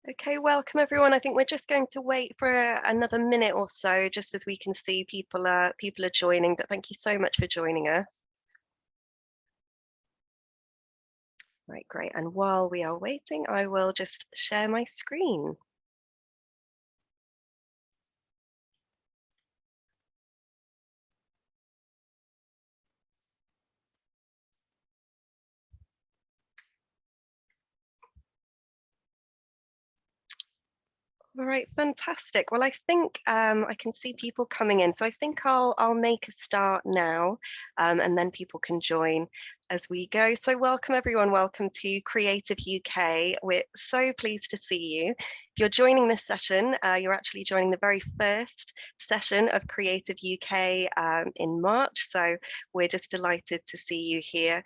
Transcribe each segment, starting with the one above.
Okay, welcome everyone. I think we're just going to wait for another minute or so, just as we can see people are joining. But thank you so much for joining us. Right, great. And while we are waiting, I will just share my screen. All right, fantastic. Well, I think I can see people coming in, so I think I'll make a start now, and then people can join as we go. So welcome everyone. Welcome to Creative UK. We're so pleased to see you. If you're joining this session, you're actually joining the very first session of Creative UK in March. So we're just delighted to see you here.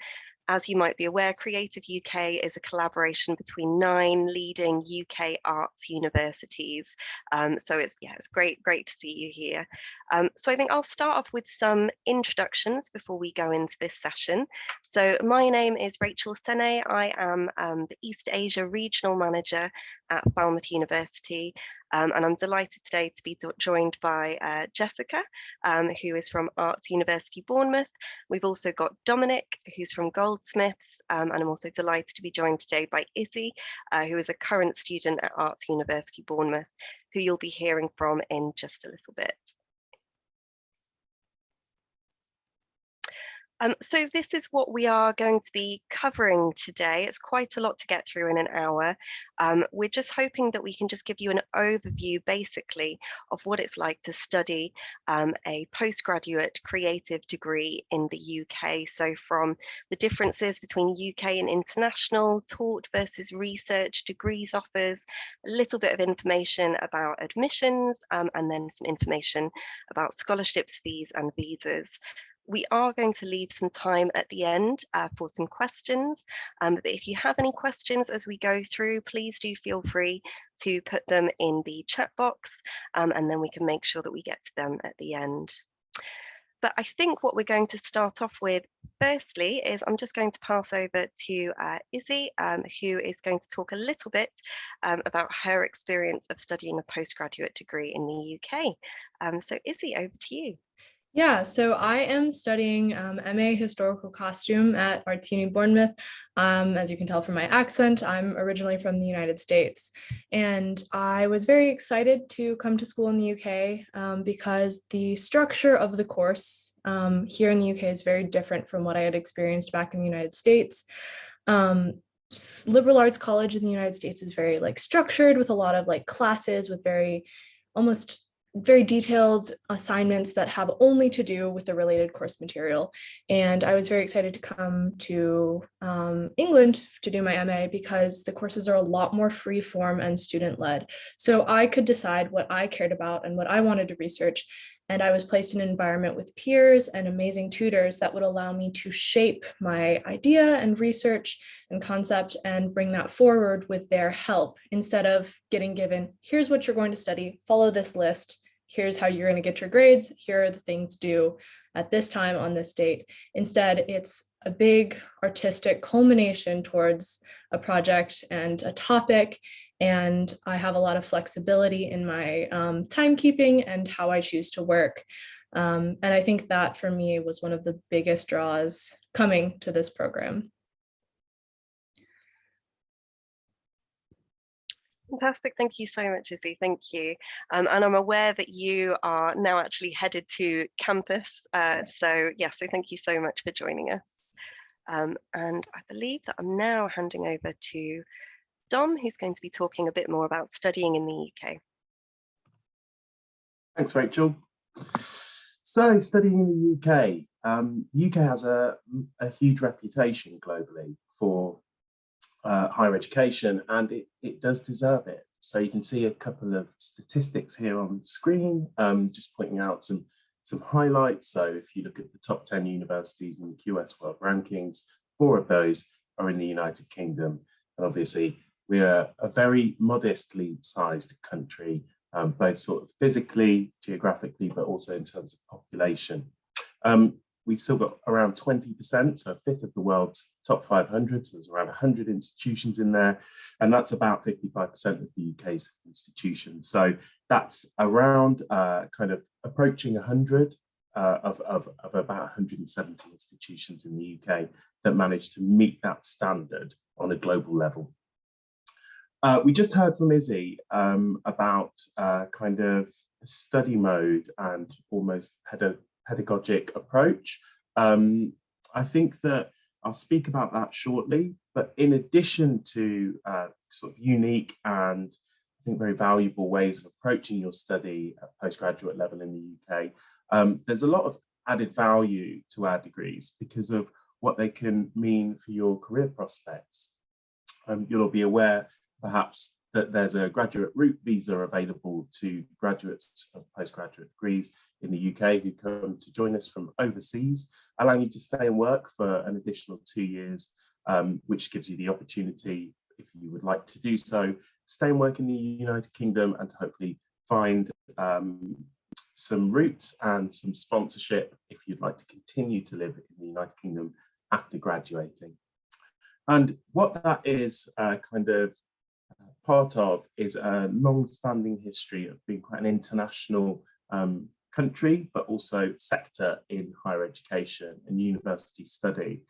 As you might be aware, Creative UK is a collaboration between 9 leading UK arts universities. So it's great to see you here. So I think I'll start off with some introductions before we go into this session. So my name is Rachel Sene. I am the East Asia Regional Manager at Falmouth University. And I'm delighted today to be joined by Jessica, who is from Arts University Bournemouth. We've also got Dominic, who's from Goldsmiths, and I'm also delighted to be joined today by Izzy, who is a current student at Arts University Bournemouth, who you'll be hearing from in just a little bit. So this is what we are going to be covering today. It's quite a lot to get through in an hour. We're just hoping that we can just give you an overview, basically, of what it's like to study a postgraduate creative degree in the UK. So from the differences between UK and international, taught versus research, degrees offers, a little bit of information about admissions, and then some information about scholarships, fees and visas. We are going to leave some time at the end for some questions, but if you have any questions as we go through, please do feel free to put them in the chat box, and then we can make sure that we get to them at the end. But I think what we're going to start off with firstly is I'm just going to pass over to Izzy, who is going to talk a little bit about her experience of studying a postgraduate degree in the UK. So Izzy, over to you. Yeah, so I am studying MA Historical Costume at Arts Uni Bournemouth. As you can tell from my accent, I'm originally from the United States. And I was very excited to come to school in the UK because the structure of the course here in the UK is very different from what I had experienced back in the United States. Liberal arts college in the United States is very structured with a lot of classes with almost very detailed assignments that have only to do with the related course material. And I was very excited to come to England to do my MA because the courses are a lot more free form and student led. So I could decide what I cared about and what I wanted to research. And I was placed in an environment with peers and amazing tutors that would allow me to shape my idea and research and concept and bring that forward with their help instead of getting given, here's what you're going to study, follow this list, here's how you're going to get your grades, here are the things due at this time on this date. Instead, it's a big artistic culmination towards a project and a topic. And I have a lot of flexibility in my timekeeping and how I choose to work. And I think that for me was one of the biggest draws coming to this program. Fantastic. Thank you so much, Izzy. Thank you. And I'm aware that you are now actually headed to campus. So thank you so much for joining us. And I believe that I'm now handing over to Dom, who's going to be talking a bit more about studying in the UK. Thanks, Rachel. So studying in the UK, the UK has a huge reputation globally for higher education, and it does deserve it. So you can see a couple of statistics here on the screen, just pointing out some highlights. So if you look at the top 10 universities in the QS World Rankings, 4 of those are in the United Kingdom. And obviously, we are a very modestly sized country, both sort of physically, geographically, but also in terms of population. we still got around 20%, so a fifth of the world's top 500. So there's around 100 institutions in there, and that's about 55% of the UK's institutions. So that's around kind of approaching 100 of about 170 institutions in the UK that managed to meet that standard on a global level. We just heard from Izzy about kind of study mode and almost pedagogic approach. I think that I'll speak about that shortly, but in addition to sort of unique and I think very valuable ways of approaching your study at postgraduate level in the UK, there's a lot of added value to our degrees because of what they can mean for your career prospects. You'll be aware perhaps that there's a graduate route visa available to graduates of postgraduate degrees in the UK who come to join us from overseas, allowing you to stay and work for an additional 2 years, which gives you the opportunity, if you would like to do so, stay and work in the United Kingdom and to hopefully find some roots and some sponsorship if you'd like to continue to live in the United Kingdom after graduating. And what that is kind of part of is a long-standing history of being quite an international country, but also sector in higher education and university study.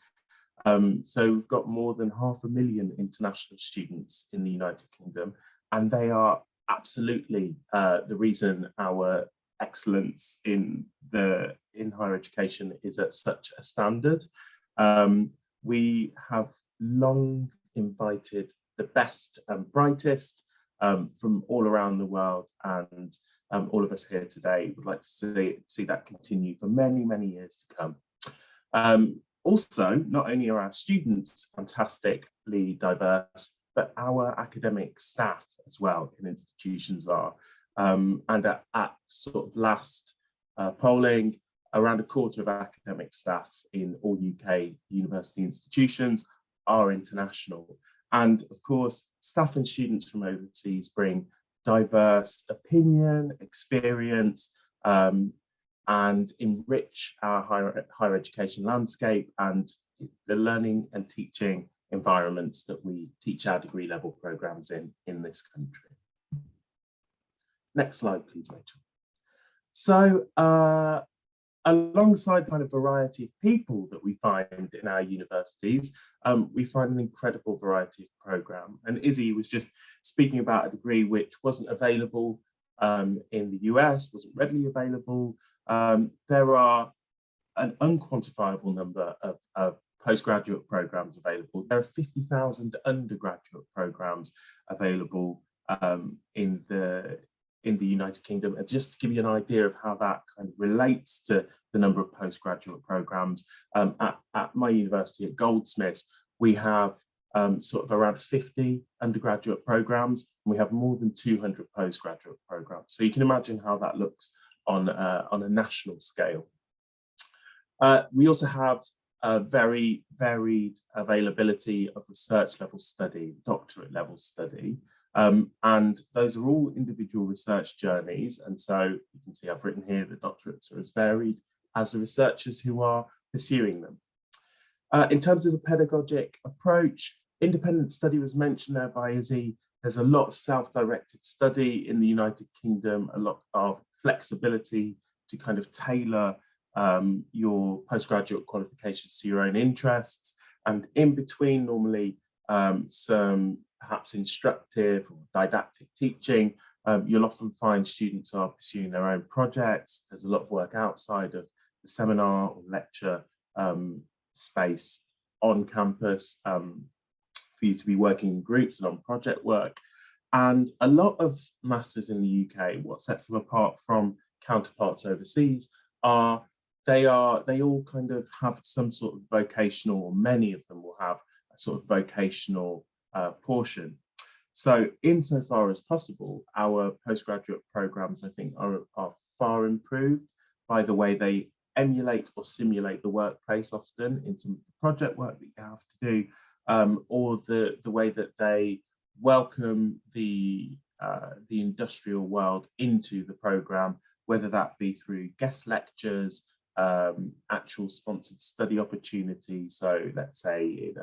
So we've got more than 500,000 international students in the United Kingdom, and they are absolutely the reason our excellence in higher education is at such a standard. We have long invited the best and brightest from all around the world, and all of us here today would like to see that continue for many, many years to come. Also, not only are our students fantastically diverse, but our academic staff as well in institutions are. And at sort of last polling, around a quarter of academic staff in all UK university institutions are international. And of course, staff and students from overseas bring diverse opinion, experience, and enrich our higher education landscape and the learning and teaching environments that we teach our degree level programs in this country. Next slide, please, Rachel. So alongside kind of variety of people that we find in our universities, we find an incredible variety of program. And Izzy was just speaking about a degree which wasn't available in the US, wasn't readily available. There are an unquantifiable number of postgraduate programs available. There are 50,000 undergraduate programs available in the United Kingdom. And just to give you an idea of how that kind of relates to the number of postgraduate programs, at my university at Goldsmiths, we have sort of around 50 undergraduate programs, and we have more than 200 postgraduate programs. So you can imagine how that looks on a national scale. We also have a very varied availability of research level study, doctorate level study. And those are all individual research journeys. And so you can see I've written here that doctorates are as varied as the researchers who are pursuing them. In terms of the pedagogic approach, independent study was mentioned there by Izzy. There's a lot of self-directed study in the United Kingdom, a lot of flexibility to kind of tailor your postgraduate qualifications to your own interests. And in between, normally, some perhaps instructive or didactic teaching, you'll often find students are pursuing their own projects. There's a lot of work outside of the seminar or lecture space on campus for you to be working in groups and on project work. And a lot of masters in the UK, what sets them apart from counterparts overseas are they all kind of have some sort of vocational, or many of them will have a sort of vocational portion. So insofar as possible, our postgraduate programs, I think, are far improved by the way they emulate or simulate the workplace often in some of the project work that you have to do, or the way that they welcome the industrial world into the program, whether that be through guest lectures, actual sponsored study opportunity. So let's say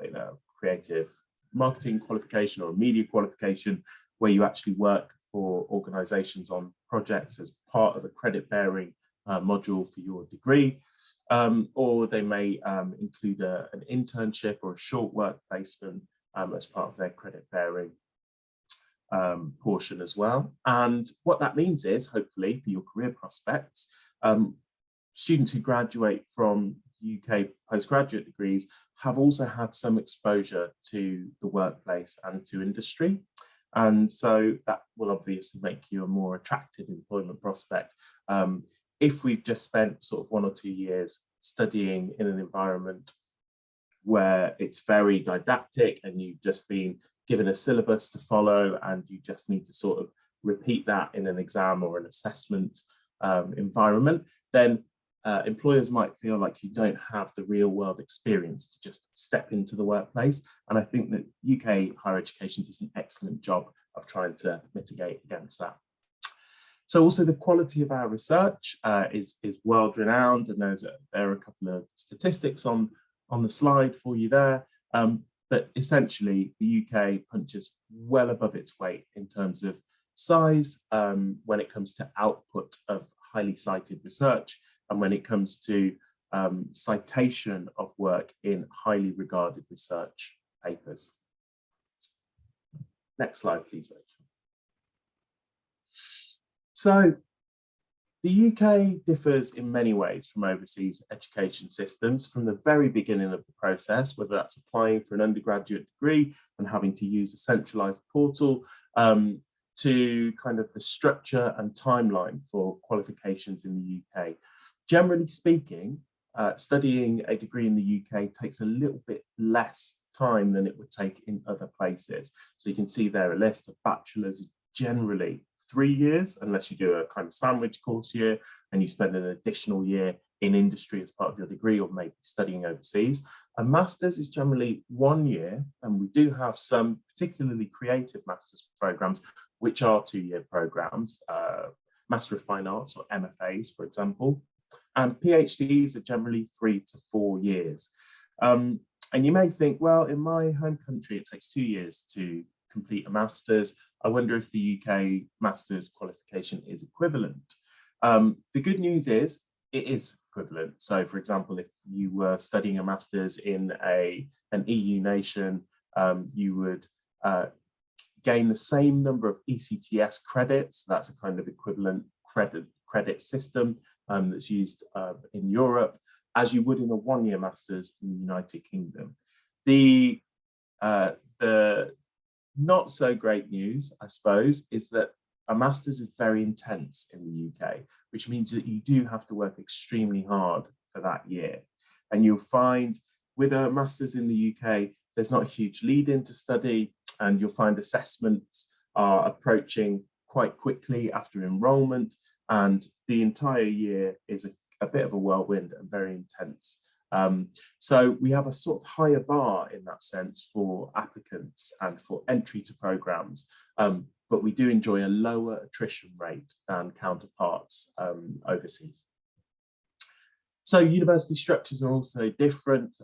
in a creative marketing qualification or a media qualification, where you actually work for organizations on projects as part of a credit bearing module for your degree, or they may include an internship or a short work placement as part of their credit bearing portion as well. And what that means is, hopefully for your career prospects, students who graduate from UK postgraduate degrees have also had some exposure to the workplace and to industry. And so that will obviously make you a more attractive employment prospect. If we've just spent sort of 1 or 2 years studying in an environment where it's very didactic and you've just been given a syllabus to follow and you just need to sort of repeat that in an exam or an assessment environment, then employers might feel like you don't have the real world experience to just step into the workplace. And I think that UK higher education does an excellent job of trying to mitigate against that. So also the quality of our research is world renowned, and there are a couple of statistics on the slide for you there. But essentially the UK punches well above its weight in terms of size when it comes to output of highly cited research, and when it comes to citation of work in highly regarded research papers. Next slide, please, Rachel. So the UK differs in many ways from overseas education systems from the very beginning of the process, whether that's applying for an undergraduate degree and having to use a centralised portal, to kind of the structure and timeline for qualifications in the UK. Generally speaking, studying a degree in the UK takes a little bit less time than it would take in other places. So you can see there a list of bachelors, generally 3 years, unless you do a kind of sandwich course year and you spend an additional year in industry as part of your degree or maybe studying overseas. A master's is generally 1 year, and we do have some particularly creative master's programs which are 2-year programs, Master of Fine Arts or MFAs, for example. And PhDs are generally 3 to 4 years. And you may think, well, in my home country, it takes 2 years to complete a master's. I wonder if the UK master's qualification is equivalent. The good news is it is equivalent. So, for example, if you were studying a master's in an EU nation, you would gain the same number of ECTS credits. That's a kind of equivalent credit system that's used in Europe, as you would in a 1-year master's in the United Kingdom. The not so great news, I suppose, is that a master's is very intense in the UK, which means that you do have to work extremely hard for that year. And you'll find with a master's in the UK, there's not a huge lead into study, and you'll find assessments are approaching quite quickly after enrolment, and the entire year is a bit of a whirlwind and very intense. So we have a sort of higher bar in that sense for applicants and for entry to programs, but we do enjoy a lower attrition rate than counterparts overseas. So university structures are also different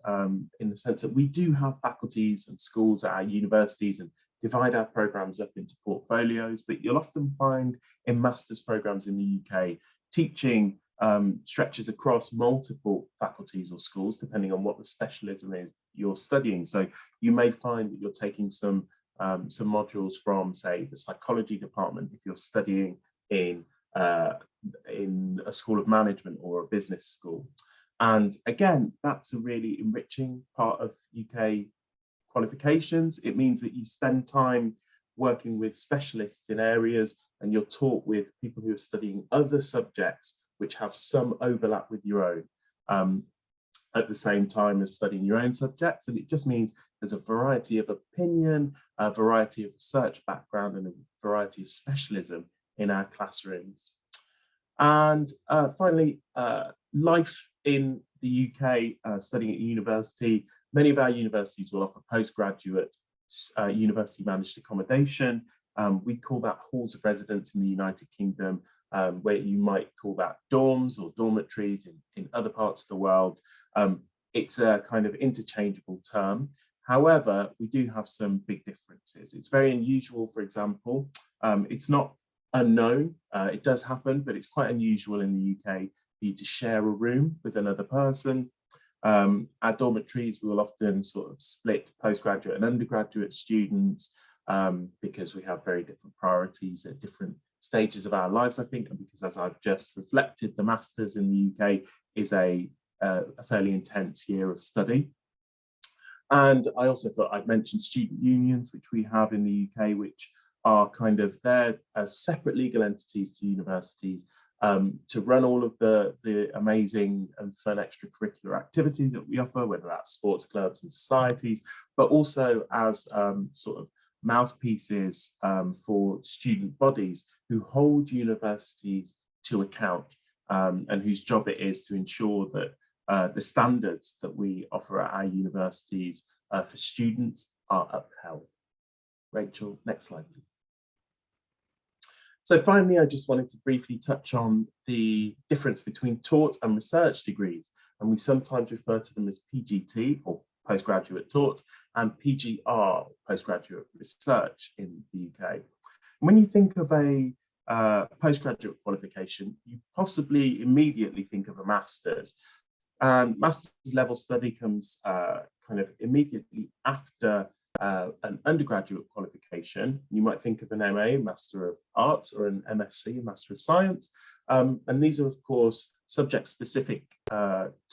in the sense that we do have faculties and schools at our universities and divide our programs up into portfolios, but you'll often find in master's programs in the UK, teaching stretches across multiple faculties or schools, depending on what the specialism is you're studying. So you may find that you're taking some modules from, say, the psychology department if you're studying in a school of management or a business school. And again, that's a really enriching part of UK qualifications. It means that you spend time working with specialists in areas, and you're taught with people who are studying other subjects which have some overlap with your own at the same time as studying your own subjects. And it just means there's a variety of opinion, a variety of research background, and a variety of specialism in our classrooms. And finally, life in the UK, studying at university. Many of our universities will offer postgraduate university managed accommodation. We call that halls of residence in the United Kingdom. where you might call that dorms or dormitories in other parts of the world. It's a kind of interchangeable term. However, we do have some big differences. It's very unusual, for example, it's not unknown, it does happen, but it's quite unusual in the UK for you to share a room with another person. Our dormitories will often sort of split postgraduate and undergraduate students because we have very different priorities at different stages of our lives, I think, and because, as I've just reflected, the Masters in the UK is a fairly intense year of study. And I also thought I'd mention student unions, which we have in the UK, which are kind of there as separate legal entities to universities to run all of the amazing and fun extracurricular activity that we offer, whether that's sports clubs and societies, but also as sort of mouthpieces for student bodies who hold universities to account and whose job it is to ensure that the standards that we offer at our universities for students are upheld. Rachel, next slide, please. So finally, I just wanted to briefly touch on the difference between taught and research degrees. And we sometimes refer to them as PGT, or postgraduate taught, and PGR, postgraduate research in the UK. When you think of a postgraduate qualification, you possibly immediately think of a master's. And master's level study comes kind of immediately after an undergraduate qualification. You might think of an MA, Master of Arts, or an MSc, Master of Science. And these are, of course, subject-specific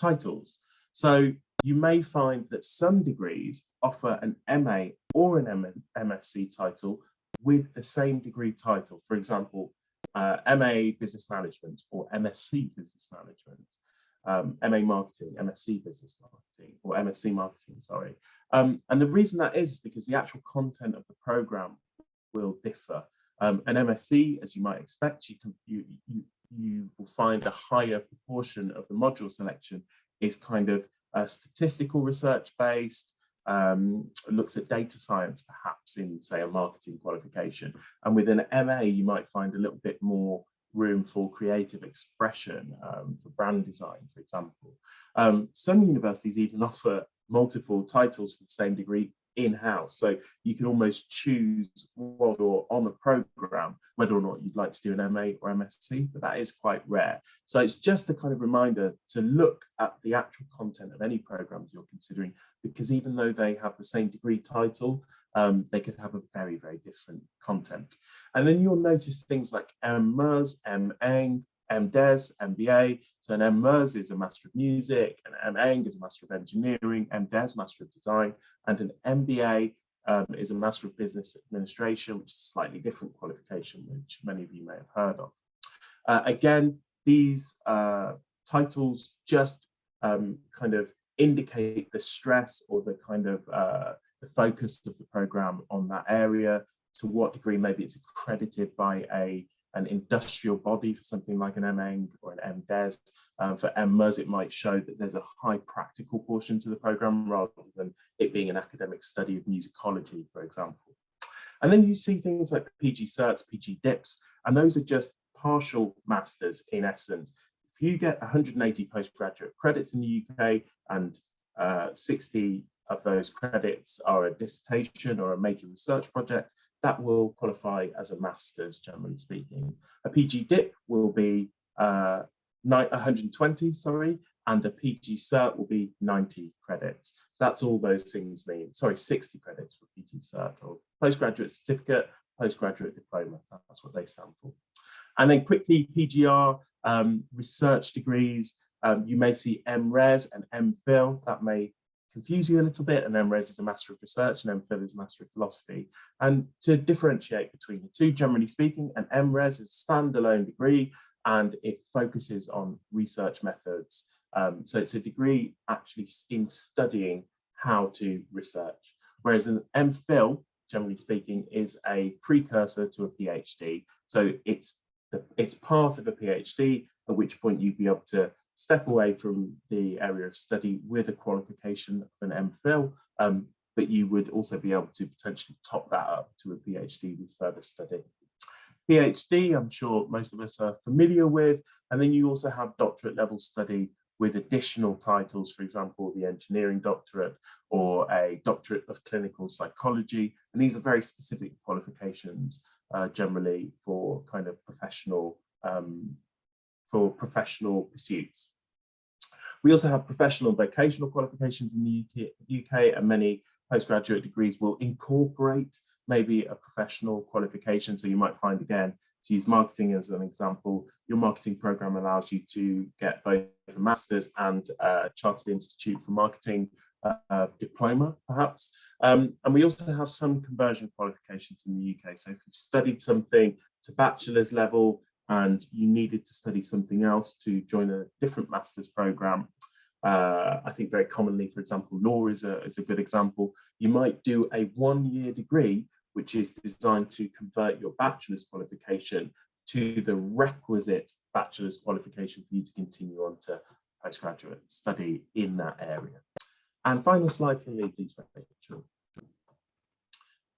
titles. So you may find that some degrees offer an MA or an MSc title with the same degree title. For example, MA Business Management or MSc Business Management. MA Marketing, MSc Business Marketing, or MSc Marketing, sorry. And the reason that is because the actual content of the program will differ. An MSc, as you might expect, you will find a higher proportion of the module selection is kind of statistical research based, looks at data science perhaps in, say, a marketing qualification. And with an MA, you might find a little bit more room for creative expression, for brand design, for example. Some universities even offer multiple titles for the same degree in-house. So you can almost choose while you're on a program, whether or not you'd like to do an MA or MSc, but that is quite rare. So it's just a kind of reminder to look at the actual content of any programs you're considering, because even though they have the same degree title, they could have a very, very different content. And then you'll notice things like MERS, MEng, MDes, MBA. So an MERS is a Master of Music, an MEng is a Master of Engineering, MDes, Master of Design, and an MBA is a Master of Business Administration, which is a slightly different qualification, which many of you may have heard of. Again, these titles just kind of indicate the stress or the kind of the focus of the program on that area, to what degree maybe it's accredited by an industrial body for something like an MEng or an MDes. For MERS, it might show that there's a high practical portion to the program rather than it being an academic study of musicology, for example. And then you see things like PG Certs, PG Dips, and those are just partial masters in essence. If you get 180 postgraduate credits in the UK and 60 of those credits are a dissertation or a major research project, that will qualify as a master's, generally speaking. A PG Dip will be 120, sorry, and a PG Cert will be 90 credits. So that's all those things mean. Sorry, 60 credits for PG Cert, or postgraduate certificate, postgraduate diploma. That's what they stand for. And then quickly, PGR, research degrees. You may see MRes and MPhil. That may confuse you a little bit. And MRes is a Master of Research and MPhil is a Master of Philosophy. And to differentiate between the two, generally speaking, an MRes is a standalone degree and it focuses on research methods. So it's a degree actually in studying how to research. Whereas an MPhil, generally speaking, is a precursor to a PhD. So it's part of a PhD, at which point you'd be able to step away from the area of study with a qualification of an MPhil, but you would also be able to potentially top that up to a PhD with further study. PhD, I'm sure most of us are familiar with, and then you also have doctorate level study with additional titles, for example, the engineering doctorate or a doctorate of clinical psychology. And these are very specific qualifications generally for kind of professional pursuits. We also have professional and vocational qualifications in the UK, and many postgraduate degrees will incorporate maybe a professional qualification. So you might find, again, to use marketing as an example, your marketing program allows you to get both a master's and a Chartered Institute for Marketing diploma, perhaps. And we also have some conversion qualifications in the UK. So if you've studied something to bachelor's level and you needed to study something else to join a different master's program, I think very commonly, for example, law is a good example. You might do a 1-year degree, which is designed to convert your bachelor's qualification to the requisite bachelor's qualification for you to continue on to postgraduate study in that area. And final slide for me, please, Rachel.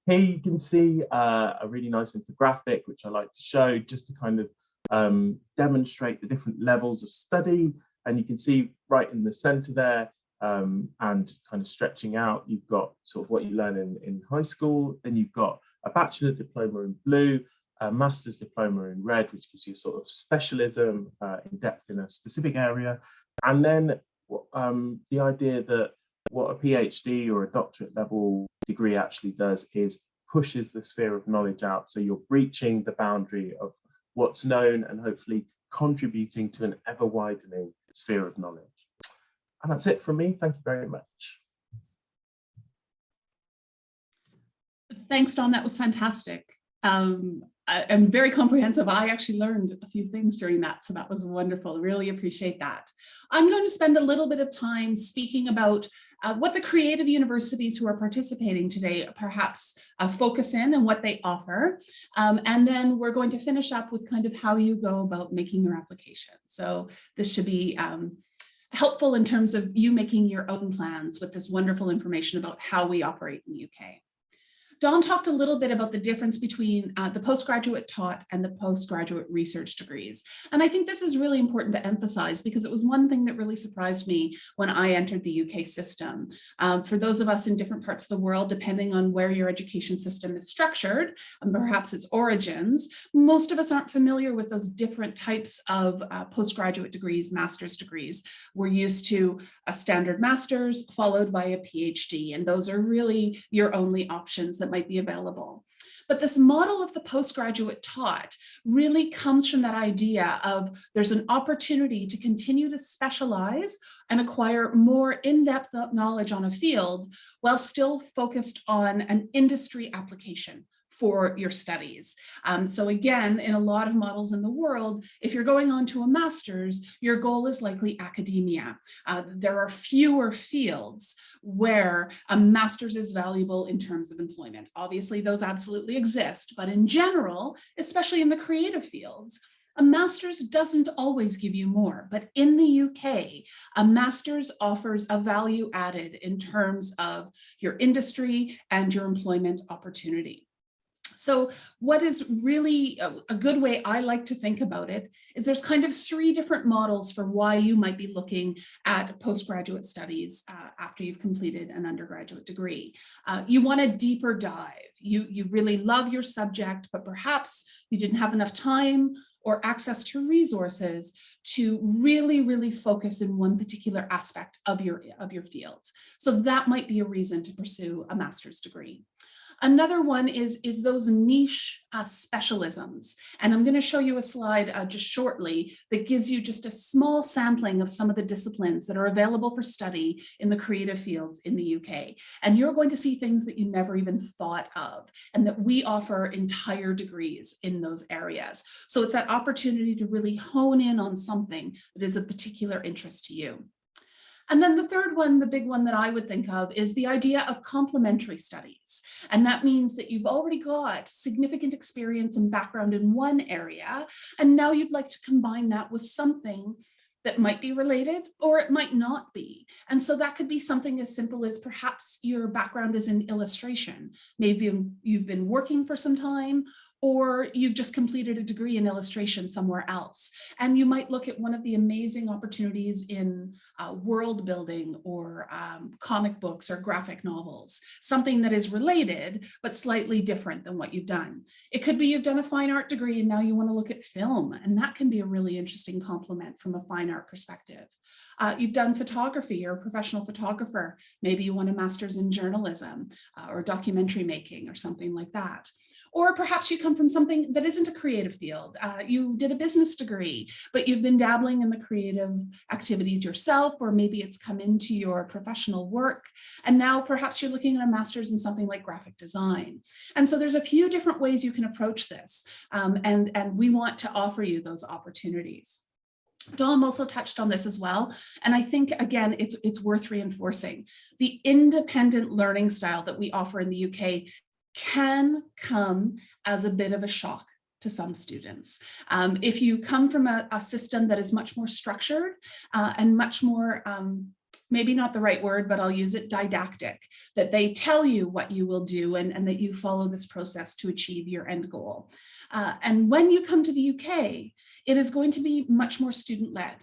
Here you can see a really nice infographic, which I like to show just to kind of demonstrate the different levels of study. And you can see right in the center there, and kind of stretching out, you've got sort of what you learn in high school. Then you've got a bachelor diploma in blue, a master's diploma in red, which gives you sort of specialism in depth in a specific area. And then the idea that what a PhD or a doctorate level degree actually does is pushes the sphere of knowledge out. So you're breaching the boundary of what's known and hopefully contributing to an ever widening sphere of knowledge. And that's it from me. Thank you very much. Thanks, Don. That was fantastic. And very comprehensive. I actually learned a few things during that, so that was wonderful. Really appreciate that. I'm going to spend a little bit of time speaking about what the creative universities who are participating today perhaps focus in and what they offer. And then we're going to finish up with kind of how you go about making your application. So this should be helpful in terms of you making your own plans with this wonderful information about how we operate in the UK. Don talked a little bit about the difference between the postgraduate taught and the postgraduate research degrees. And I think this is really important to emphasize because it was one thing that really surprised me when I entered the UK system. For those of us in different parts of the world, depending on where your education system is structured, and perhaps its origins, most of us aren't familiar with those different types of postgraduate degrees, master's degrees. We're used to a standard master's followed by a PhD, and those are really your only options that might be available. But this model of the postgraduate taught really comes from that idea of there's an opportunity to continue to specialize and acquire more in-depth knowledge on a field while still focused on an industry application for your studies. So again, in a lot of models in the world, if you're going on to a master's, your goal is likely academia. There are fewer fields where a master's is valuable in terms of employment. Obviously, those absolutely exist, but in general, especially in the creative fields, a master's doesn't always give you more, but in the UK, a master's offers a value added in terms of your industry and your employment opportunity. So what is really a good way I like to think about it is there's kind of 3 different models for why you might be looking at postgraduate studies after you've completed an undergraduate degree. You want a deeper dive. You really love your subject, but perhaps you didn't have enough time or access to resources to really focus in one particular aspect of your field. So that might be a reason to pursue a master's degree. Another one is those niche specialisms. And I'm going to show you a slide just shortly that gives you just a small sampling of some of the disciplines that are available for study in the creative fields in the UK. And you're going to see things that you never even thought of, and that we offer entire degrees in those areas. So it's that opportunity to really hone in on something that is of particular interest to you. And then the third one, the big one that I would think of, is the idea of complementary studies. And that means that you've already got significant experience and background in one area, and now you'd like to combine that with something that might be related or it might not be. And so that could be something as simple as perhaps your background is in illustration. Maybe you've been working for some time, or you've just completed a degree in illustration somewhere else. And you might look at one of the amazing opportunities in world building or comic books or graphic novels, something that is related, but slightly different than what you've done. It could be you've done a fine art degree and now you want to look at film, and that can be a really interesting complement from a fine art perspective. You've done photography, you're a professional photographer. Maybe you want a master's in journalism or documentary making or something like that. Or perhaps you come from something that isn't a creative field. You did a business degree, but you've been dabbling in the creative activities yourself, or maybe it's come into your professional work. And now perhaps you're looking at a master's in something like graphic design. And so there's a few different ways you can approach this. And we want to offer you those opportunities. Dom also touched on this as well. And I think, again, it's worth reinforcing. The independent learning style that we offer in the UK can come as a bit of a shock to some students. If you come from a system that is much more structured and much more, maybe not the right word, but I'll use it, didactic, that they tell you what you will do and that you follow this process to achieve your end goal. And when you come to the UK, it is going to be much more student-led.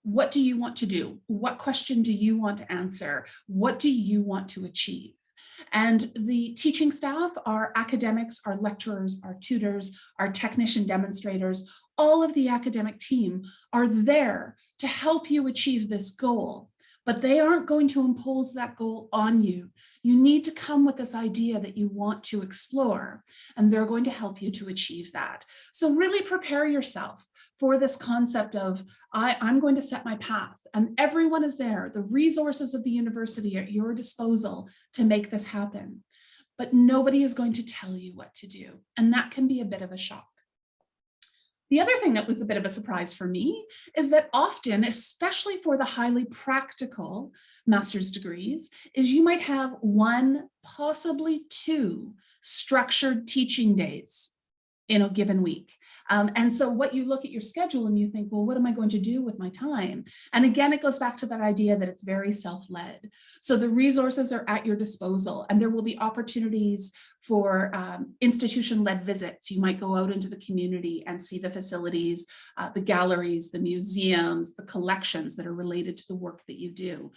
What do you want to do? What question do you want to answer? What do you want to achieve? And the teaching staff, our academics, our lecturers, our tutors, our technician demonstrators, all of the academic team are there to help you achieve this goal. But they aren't going to impose that goal on you. You need to come with this idea that you want to explore, and they're going to help you to achieve that. So really prepare yourself for this concept of, I'm going to set my path, and everyone is there. The resources of the university are at your disposal to make this happen. But nobody is going to tell you what to do, and that can be a bit of a shock. The other thing that was a bit of a surprise for me is that often, especially for the highly practical master's degrees, is you might have 1, possibly 2 structured teaching days in a given week. And so what you look at your schedule and you think, well, what am I going to do with my time? And again, it goes back to that idea that it's very self-led. So the resources are at your disposal, and there will be opportunities for institution-led visits. You might go out into the community and see the facilities, the galleries, the museums, the collections that are related to the work that you do.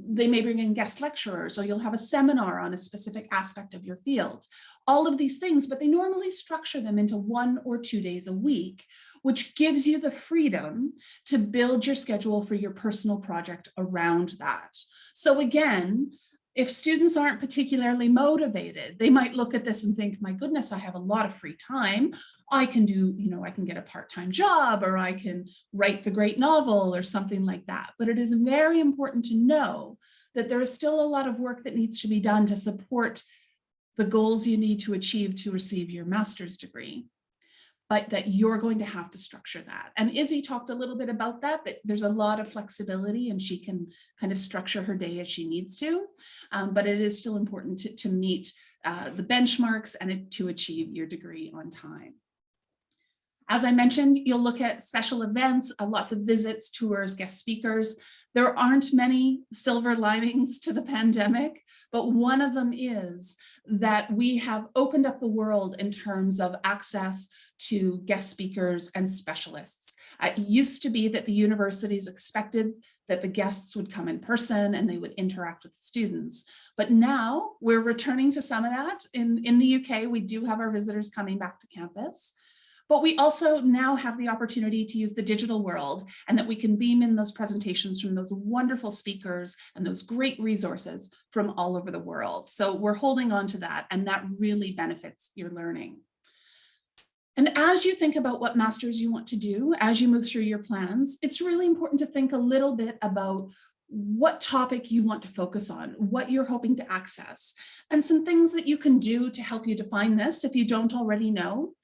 They may bring in guest lecturers, or you'll have a seminar on a specific aspect of your field. All of these things, but they normally structure them into 1 or 2 days a week, which gives you the freedom to build your schedule for your personal project around that. So again, if students aren't particularly motivated, they might look at this and think, my goodness, I have a lot of free time. I can do, I can get a part-time job, or I can write the great novel or something like that. But it is very important to know that there is still a lot of work that needs to be done to support the goals you need to achieve to receive your master's degree, but that you're going to have to structure that. And Izzy talked a little bit about that there's a lot of flexibility and she can kind of structure her day as she needs to, but it is still important to meet the benchmarks and to achieve your degree on time. As I mentioned, you'll look at special events, lots of visits, tours, guest speakers. There aren't many silver linings to the pandemic, but one of them is that we have opened up the world in terms of access to guest speakers and specialists. It used to be that the universities expected that the guests would come in person and they would interact with students. But now we're returning to some of that. In the UK, we do have our visitors coming back to campus. But we also now have the opportunity to use the digital world, and that we can beam in those presentations from those wonderful speakers and those great resources from all over the world. So we're holding on to that, and that really benefits your learning. And as you think about what masters you want to do, as you move through your plans, it's really important to think a little bit about what topic you want to focus on, what you're hoping to access, and some things that you can do to help you define this if you don't already know.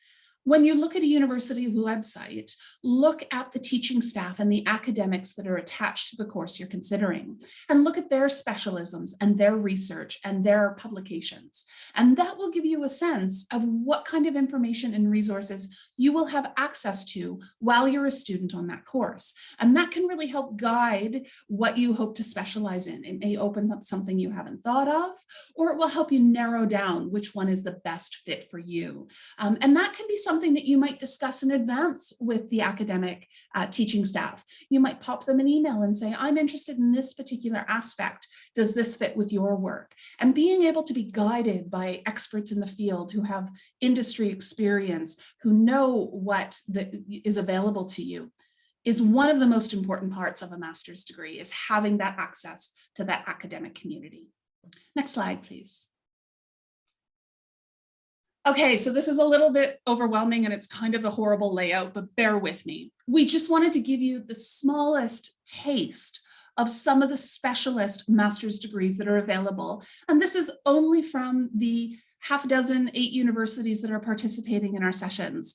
When you look at a university website, look at the teaching staff and the academics that are attached to the course you're considering, and look at their specialisms and their research and their publications. And that will give you a sense of what kind of information and resources you will have access to while you're a student on that course. And that can really help guide what you hope to specialize in. It may open up something you haven't thought of, or it will help you narrow down which one is the best fit for you. And that can be something that you might discuss in advance with the academic teaching staff. You might pop them an email and say, I'm interested in this particular aspect. Does this fit with your work? And being able to be guided by experts in the field who have industry experience, who know what is available to you, is one of the most important parts of a master's degree, is having that access to that academic community. Next slide, please. Okay, so this is a little bit overwhelming and it's kind of a horrible layout, but bear with me. We just wanted to give you the smallest taste of some of the specialist master's degrees that are available. And this is only from the half a dozen, 8 universities that are participating in our sessions.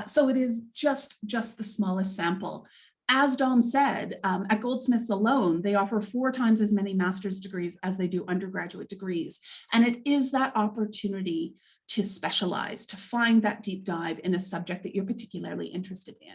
So it is just the smallest sample. As Dom said, at Goldsmiths alone, they offer 4 times as many master's degrees as they do undergraduate degrees. And it is that opportunity to specialize, to find that deep dive in a subject that you're particularly interested in.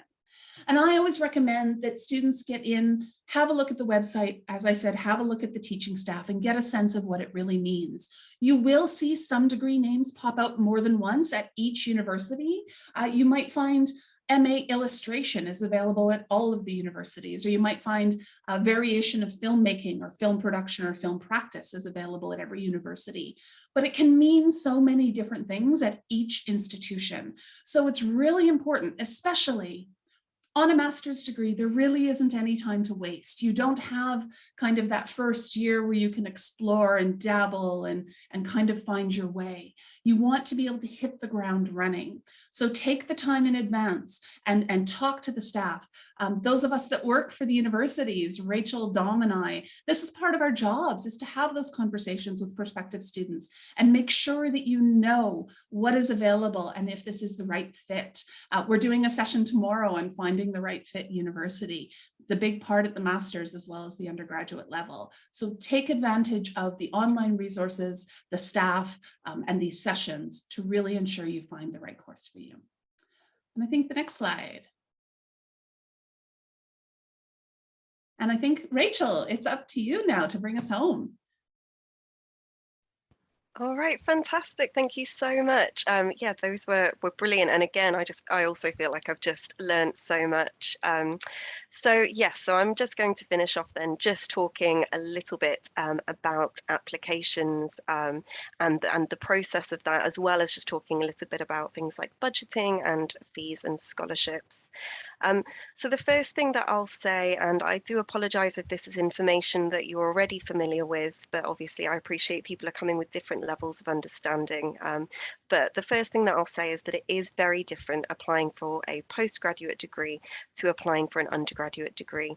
And I always recommend that students get in, have a look at the website, as I said, have a look at the teaching staff and get a sense of what it really means. You will see some degree names pop out more than once at each university. You might find MA illustration is available at all of the universities, or you might find a variation of filmmaking or film production or film practice is available at every university. But it can mean so many different things at each institution. So it's really important, especially on a master's degree, there really isn't any time to waste. You don't have kind of that first year where you can explore and dabble and kind of find your way. You want to be able to hit the ground running. So take the time in advance and talk to the staff. Those of us that work for the universities, Rachel, Dom, and I, this is part of our jobs, is to have those conversations with prospective students and make sure that you know what is available and if this is the right fit. We're doing a session tomorrow on finding the right fit university. It's a big part at the master's as well as the undergraduate level. So take advantage of the online resources, the staff, and these sessions to really ensure you find the right course for you. And I think the next slide. And I think, Rachel, it's up to you now to bring us home. All right, fantastic. Thank you so much. Yeah, those were brilliant. And again, I also feel like I've just learned so much. So I'm just going to finish off then just talking a little bit about applications and the process of that, as well as just talking a little bit about things like budgeting and fees and scholarships. So the first thing that I'll say, and I do apologize if this is information that you're already familiar with, but obviously I appreciate people are coming with different levels of understanding. But the first thing that I'll say is that it is very different applying for a postgraduate degree to applying for an undergraduate degree.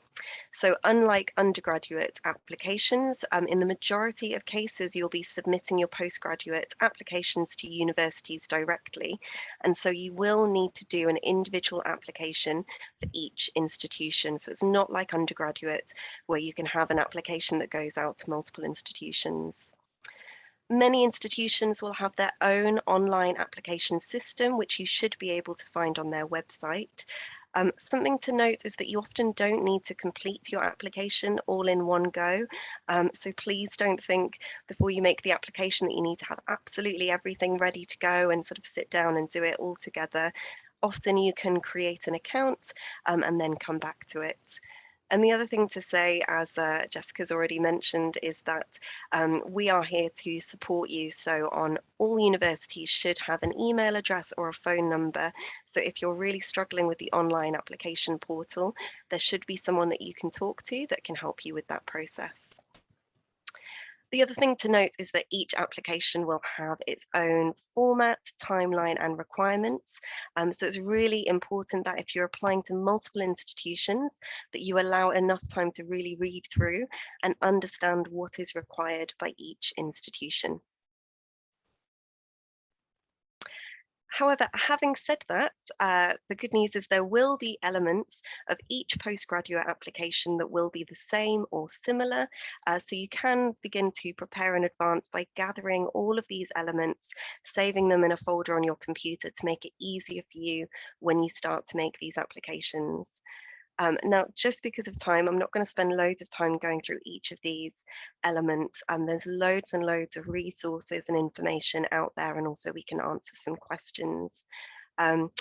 So unlike undergraduate applications, in the majority of cases, you'll be submitting your postgraduate applications to universities directly. And so you will need to do an individual application for each institution. So it's not like undergraduate, where you can have an application that goes out to multiple institutions. Many institutions will have their own online application system, which you should be able to find on their website. Something to note is that you often don't need to complete your application all in one go. So please don't think before you make the application that you need to have absolutely everything ready to go and sort of sit down and do it all together. Often you can create an account and then come back to it. And the other thing to say, as Jessica's already mentioned, is that we are here to support you. So on all universities should have an email address or a phone number. So if you're really struggling with the online application portal, there should be someone that you can talk to that can help you with that process. The other thing to note is that each application will have its own format, timeline, and requirements. So it's really important that if you're applying to multiple institutions, that you allow enough time to really read through and understand what is required by each institution. However, having said that, the good news is there will be elements of each postgraduate application that will be the same or similar. So you can begin to prepare in advance by gathering all of these elements, saving them in a folder on your computer to make it easier for you when you start to make these applications. Now, just because of time, I'm not going to spend loads of time going through each of these elements. There's loads and loads of resources and information out there, and also we can answer some questions. Um,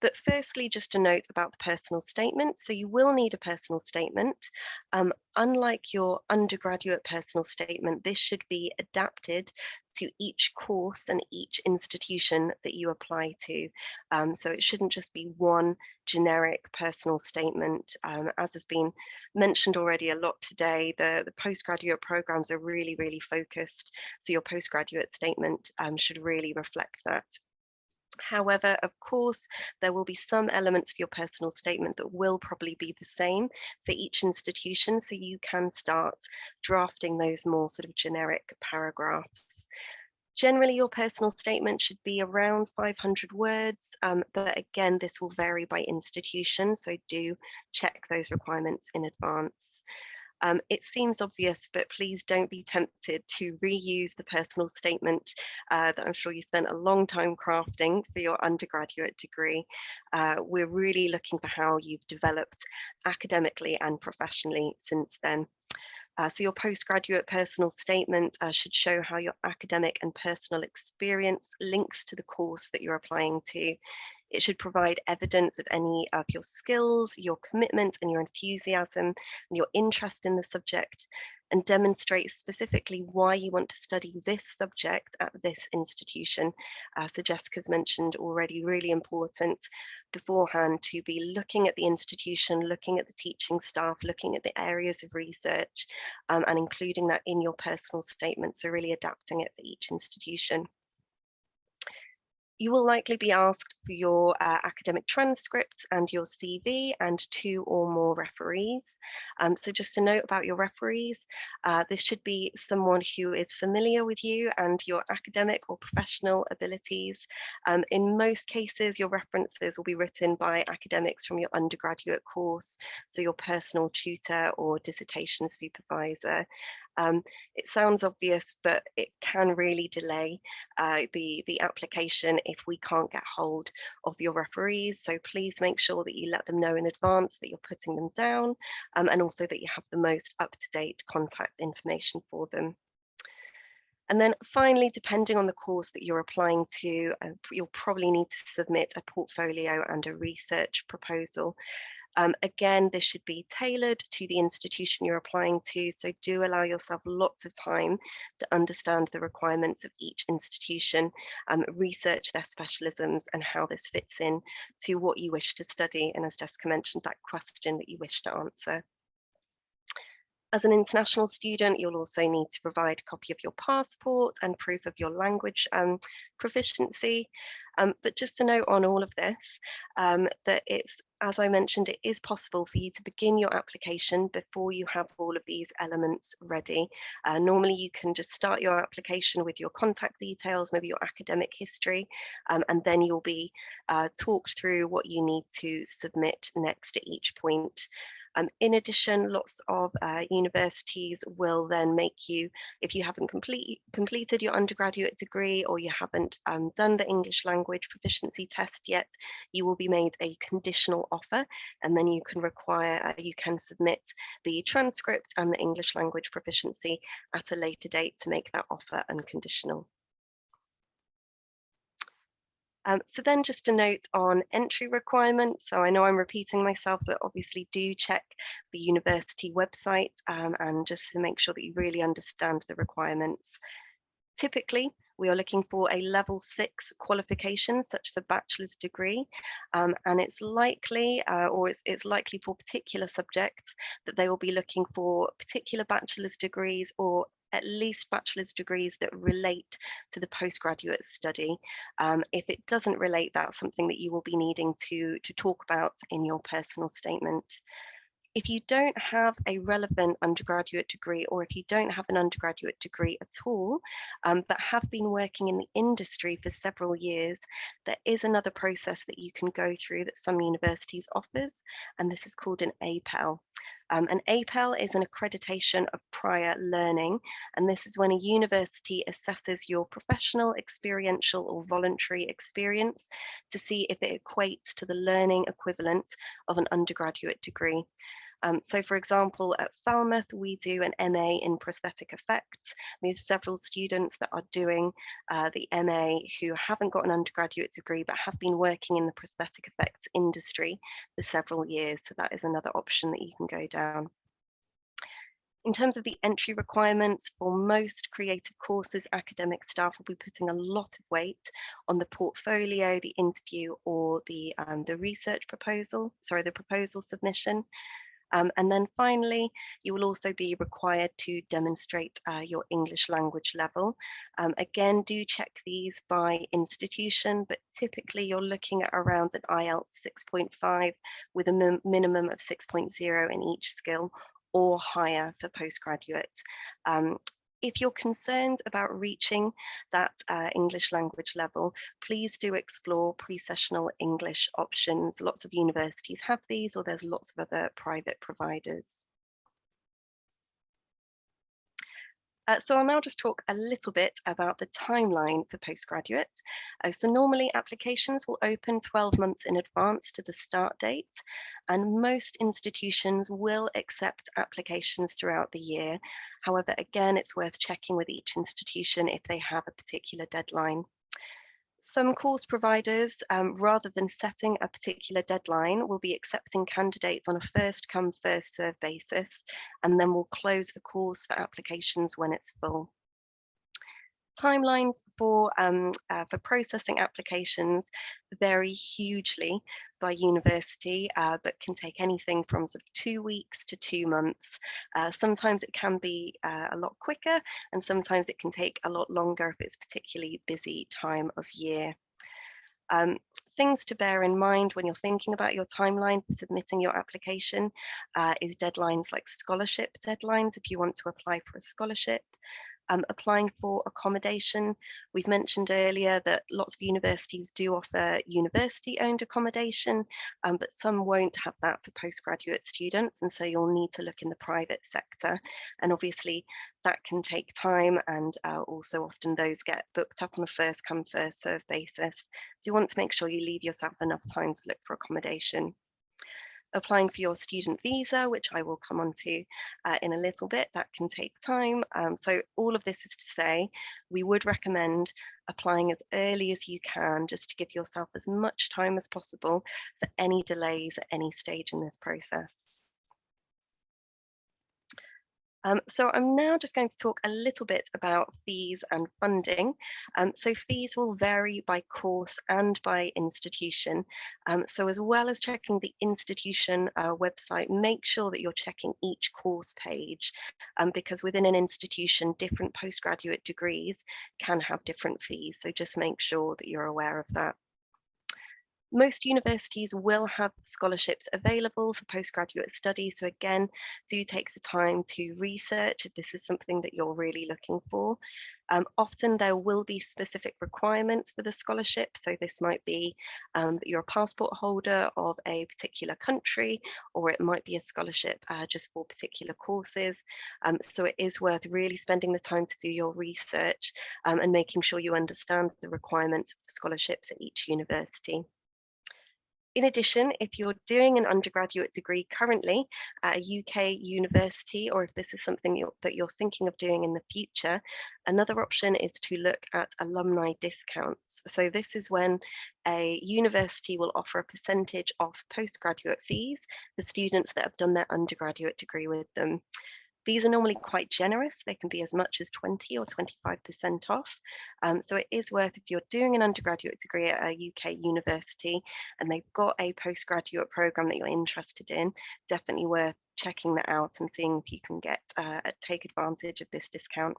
but firstly, just a note about the personal statement. So you will need a personal statement. Unlike your undergraduate personal statement, this should be adapted to each course and each institution that you apply to. So it shouldn't just be one generic personal statement. As has been mentioned already a lot today, the postgraduate programs are really, really focused. So your postgraduate statement should really reflect that. However, of course, there will be some elements of your personal statement that will probably be the same for each institution, so you can start drafting those more sort of generic paragraphs. Generally, your personal statement should be around 500 words, but again, this will vary by institution, so do check those requirements in advance. It seems obvious, but please don't be tempted to reuse the personal statement that I'm sure you spent a long time crafting for your undergraduate degree. We're really looking for how you've developed academically and professionally since then. So your postgraduate personal statement should show how your academic and personal experience links to the course that you're applying to. It should provide evidence of any of your skills, your commitment and your enthusiasm, and your interest in the subject, and demonstrate specifically why you want to study this subject at this institution. So Jessica's mentioned already, really important beforehand to be looking at the institution, looking at the teaching staff, looking at the areas of research, and including that in your personal statement, so really adapting it for each institution. You will likely be asked for your academic transcripts and your CV and 2 or more referees. So just a note about your referees, this should be someone who is familiar with you and your academic or professional abilities. In most cases, your references will be written by academics from your undergraduate course, so your personal tutor or dissertation supervisor. It sounds obvious, but it can really delay the application if we can't get hold of your referees. So please make sure that you let them know in advance that you're putting them down, and also that you have the most up-to-date contact information for them. And then finally, depending on the course that you're applying to, you'll probably need to submit a portfolio and a research proposal. Again, this should be tailored to the institution you're applying to, so do allow yourself lots of time to understand the requirements of each institution, research their specialisms and how this fits in to what you wish to study, and as Jessica mentioned, that question that you wish to answer. As an international student, you'll also need to provide a copy of your passport and proof of your language proficiency. But just to note on all of this, that it's, as I mentioned, it is possible for you to begin your application before you have all of these elements ready. Normally, you can just start your application with your contact details, maybe your academic history, and then you'll be talked through what you need to submit next at each point. In addition, lots of universities will then make you, if you haven't completed your undergraduate degree or you haven't done the English language proficiency test yet, you will be made a conditional offer, and then you can submit the transcript and the English language proficiency at a later date to make that offer unconditional. So then just a note on entry requirements. So I know I'm repeating myself, but obviously do check the university website and just to make sure that you really understand the requirements. Typically, we are looking for a level 6 qualification, such as a bachelor's degree, and it's likely, it's likely for particular subjects that they will be looking for particular bachelor's degrees or at least bachelor's degrees that relate to the postgraduate study. If it doesn't relate, that's something that you will be needing to talk about in your personal statement. If you don't have a relevant undergraduate degree, or if you don't have an undergraduate degree at all, but have been working in the industry for several years, there is another process that you can go through that some universities offers, and this is called an APEL. An APEL is an accreditation of prior learning, and this is when a university assesses your professional, experiential, or voluntary experience to see if it equates to the learning equivalent of an undergraduate degree. So for example, at Falmouth, we do an MA in prosthetic effects. We have several students that are doing the MA who haven't got an undergraduate degree, but have been working in the prosthetic effects industry for several years. So that is another option that you can go down. In terms of the entry requirements for most creative courses, academic staff will be putting a lot of weight on the portfolio, the interview, or the research proposal, the proposal submission. And then finally, you will also be required to demonstrate your English language level. Again, do check these by institution, but typically you're looking at around an IELTS 6.5 with a minimum of 6.0 in each skill, or higher for postgraduate. If you're concerned about reaching that English language level, please do explore pre-sessional English options. Lots of universities have these, or there's lots of other private providers. So I'll now just talk a little bit about the timeline for postgraduate. So normally applications will open 12 months in advance to the start date, and most institutions will accept applications throughout the year. However, again, it's worth checking with each institution if they have a particular deadline. Some course providers, rather than setting a particular deadline, will be accepting candidates on a first come, first served basis, and then will close the course for applications when it's full. Timelines for processing applications vary hugely by university, but can take anything from sort of 2 weeks to 2 months. Sometimes it can be a lot quicker, and sometimes it can take a lot longer if it's a particularly busy time of year. Things to bear in mind when you're thinking about your timeline for submitting your application is deadlines like scholarship deadlines if you want to apply for a scholarship. Applying for accommodation, we've mentioned earlier that lots of universities do offer university-owned accommodation, but some won't have that for postgraduate students, and so you'll need to look in the private sector. And obviously that can take time, and also often those get booked up on a first come, first served basis. So you want to make sure you leave yourself enough time to look for accommodation. Applying for your student visa, which I will come on to in a little bit, that can take time. So all of this is to say, we would recommend applying as early as you can, just to give yourself as much time as possible for any delays at any stage in this process. So I'm now just going to talk a little bit about fees and funding. So fees will vary by course and by institution. So as well as checking the institution website, make sure that you're checking each course page, because within an institution, different postgraduate degrees can have different fees. So just make sure that you're aware of that. Most universities will have scholarships available for postgraduate study. So again, do take the time to research if this is something that you're really looking for. Often there will be specific requirements for the scholarship. So this might be that you're a passport holder of a particular country, or it might be a scholarship just for particular courses. So it is worth really spending the time to do your research and making sure you understand the requirements of the scholarships at each university. In addition, if you're doing an undergraduate degree currently at a UK university, or if this is something that you're thinking of doing in the future, another option is to look at alumni discounts. So this is when a university will offer a percentage off postgraduate fees for students that have done their undergraduate degree with them. These are normally quite generous. They can be as much as 20 or 25% off. So it is worth, if you're doing an undergraduate degree at a UK university and they've got a postgraduate program that you're interested in, definitely worth checking that out and seeing if you can get take advantage of this discount.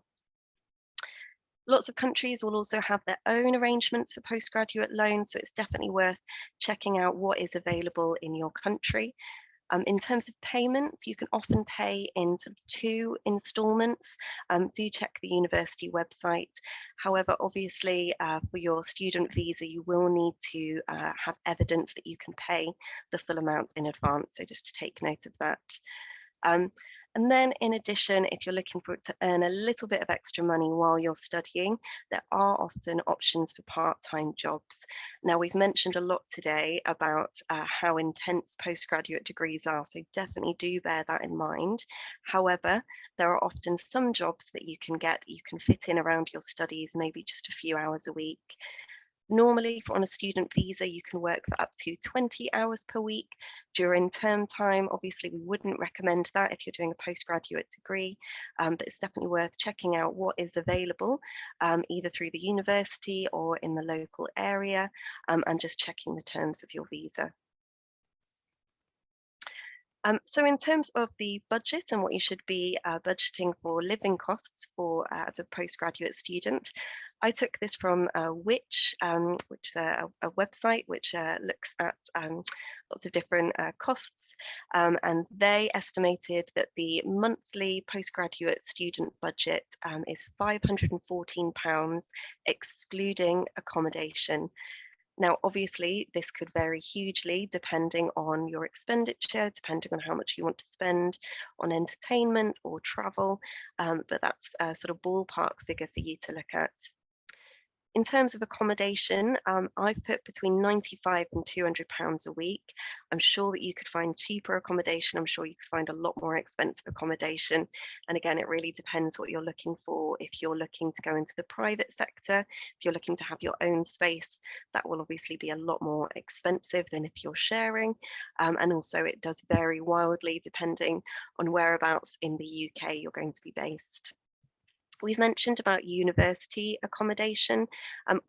Lots of countries will also have their own arrangements for postgraduate loans, so it's definitely worth checking out what is available in your country. In terms of payments, you can often pay in sort of 2 installments. Do check the university website. However, obviously, for your student visa, you will need to have evidence that you can pay the full amount in advance. So just to take note of that. And then in addition, if you're looking for it to earn a little bit of extra money while you're studying, there are often options for part-time jobs. Now, we've mentioned a lot today about how intense postgraduate degrees are, so definitely do bear that in mind. However, there are often some jobs that you can get that you can fit in around your studies, maybe just a few hours a week. Normally, for on a student visa, you can work for up to 20 hours per week. During term time, obviously, we wouldn't recommend that if you're doing a postgraduate degree, but it's definitely worth checking out what is available, either through the university or in the local area, and just checking the terms of your visa. So in terms of the budget and what you should be budgeting for living costs for as a postgraduate student, I took this from which is a website which looks at lots of different costs, and they estimated that the monthly postgraduate student budget is £514, excluding accommodation. Now, obviously, this could vary hugely depending on your expenditure, depending on how much you want to spend on entertainment or travel, but that's a sort of ballpark figure for you to look at. In terms of accommodation, I've put between £95 and £200 a week. I'm sure that you could find cheaper accommodation. I'm sure you could find a lot more expensive accommodation. And again, it really depends what you're looking for. If you're looking to go into the private sector, if you're looking to have your own space, that will obviously be a lot more expensive than if you're sharing. And also it does vary wildly depending on whereabouts in the UK you're going to be based. We've mentioned about university accommodation.